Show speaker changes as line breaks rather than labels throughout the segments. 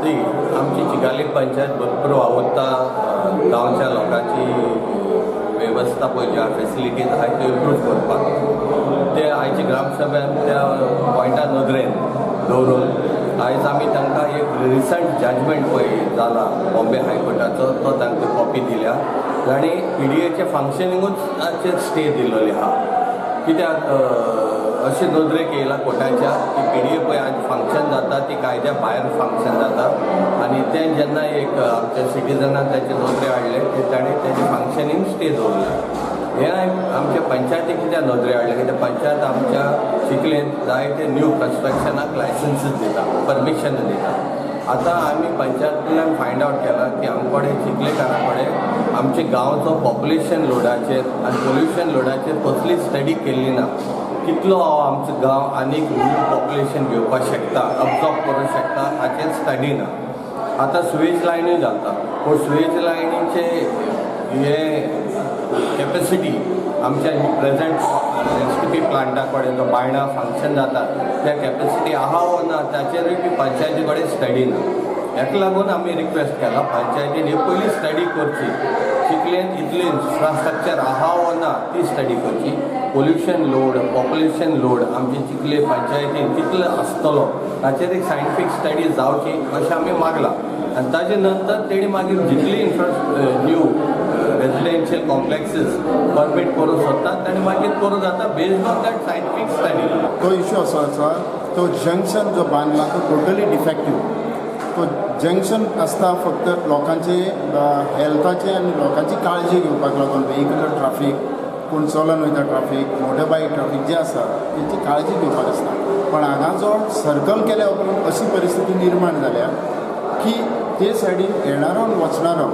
ती आमची चिकालीम पंचायत भरपूर वावुरता गांवच्या लोकांची वेवस्था पळय ज्या फॅसिलिटीज आहाय त्यो इम्प्रूव करपाक ते आयची ग्रामसभेन त्या पॉयंटार नदरेन दवरून आयज आमी तांकां एक रिसंट जजमेंट पळय जाला बॉम्बे हायकोर्टाचो तो तांकां कॉपी दिल्या आनी PDAचे फंक्शनिंगूच ताचेर स्टे दिल्लोली आहा कित्याक अशें नदरेक येयला कोर्टाच्या की PDA पळय आज फंक्शन जाता ती कायद्या भायर फंक्शन जाता आनी तें जेन्ना एक आमच्या सिटीजनान ताचे नदरे हाडले ते ताणें तेजें फंक्शनींग स्टे दवरलें हें आमच्या पंचायतीक कित्याक नदरे हाडले कित्याक पंचायत आमच्या चिखलेन जायते न्यू कन्स्ट्रक्शनाक लायसन्सीस दिता परमिशन दिता आतां आमी पंचायतींतल्यान फायंड आवट केला की आमचे चिखलेकारा कडेन आमचे गांवचो पॉप्युलेशन लोडाचेर आनी पोल्युशन लोडाचेर कसली स्टडी केल्ली ना कितलो आमचो गांव आनीक न्यू पॉप्युलेशन घेवपाक शकता अब्जॉर्ब करूंक शकता हाचेर स्टडी ना आतां सुवेज लायनूय घालता पूण सुवेज लायनीचे हे कॅपेसिटी आमच्या प्रेझेंट एसटीपी प्लांटा कडेन जो बायणा फंक्शन जाता त्या कॅपेसिटी आहा वो ना ताचेरूय बी पंचायती कडेन स्टडी ना हेका लागून आमी रिक्वेस्ट केला पंचायतीन ही पयली स्टडी करची चिखलेन इतलें इन्फ्रास्ट्रक्चर आहा वो ना ती स्टडी करची पोल्युशन लोड पॉप्युलेशन लोड आमचे चिखले पंचायतीन कितलो आसतलो ताचेर एक सायंटिफीक स्टडी जावची अशें आमी मागला आनी ताजे नंतर तेणी मागीर जितली न्यू रेजिडेन्शियल कॉम्प्लेक्सीस परमीट करूंक सोदतात आनी मागीर करूं जाता based on that scientific study
तो इश्यू असो आसा तो जंक्शन जो बांदला तो टोटली डिफेक्टीव तो जंक्शन आसता फक्त लोकांचे हेल्थाचे आनी लोकांची काळजी घेवपाक लागून वेहिक्युलर ट्राफीक कोण चलून वयता ट्राफीक मोटरबायक ट्राफीक जे आसा तेची काळजी घेवपाक आसता पण हांगा जो सर्कल केल्या उपरांत अशी परिस्थिती निर्माण जाल्या की ते सायडीन येणारो आनी वचणारो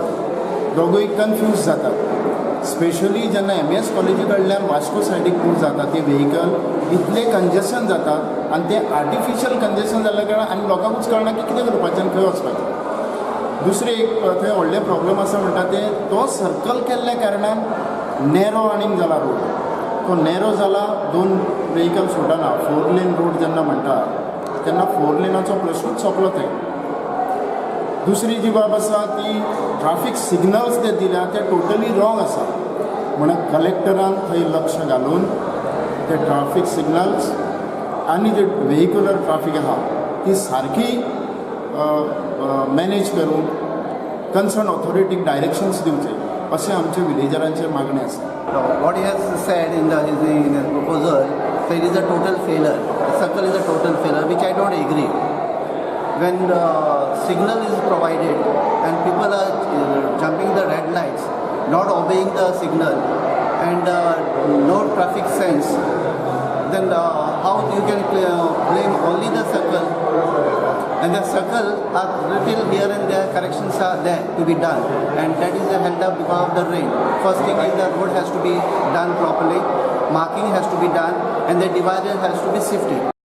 दोगूय कन्फ्यूज जातात स्पेशली जेन्ना MS कॉलेजी कडल्यान वास्को सायडीक मूव जाता ते व्हेहिकल इतले कंजेशन जातात आनी ते आर्टिफिशियल कंजेशन जाल्ल्या कारणान आनी लोकांकूच कळना की कितें करपाचें आनी खंय वचपाचें दुसरें एक थंय व्हडलें प्रॉब्लम आसा म्हणटा ते तो सर्कल केल्ल्या कारणान नॅरो आनीक जाला रोड तो नॅरो जाला दोन व्हेहिकल सुटना 4 लेन रोड जेन्ना म्हणटा तेन्ना 4 लेनाचो प्रश्नूच सोंपलो थंय दुसरी जी बाब आसा ती ट्राफीक सिग्नल्स जे दिल्या ते टोटली रॉंग आसा म्हणून कलेक्टरान थंय लक्ष घालून ते ट्राफीक सिग्नल्स आनी जे व्हेहिक्युलर ट्राफीक आहा ती सारकी मॅनेज करून कन्सर्न ऑथॉरिटीक डायरेक्शन्स दिवचे अशें आमचे विलेजरांचे मागणे आसा
What he has said in his proposal, that it is a total failure. The circle is a total failure, which I don't agree. When the signal is provided and people are jumping the red lights, not obeying the signal, and no traffic sense, then how you can blame only the circle? And the circle are little here and there corrections are there to be done, and that is held up because of the rain. First thing is the road has to be done properly, marking has to be done, and the divider has to be shifted.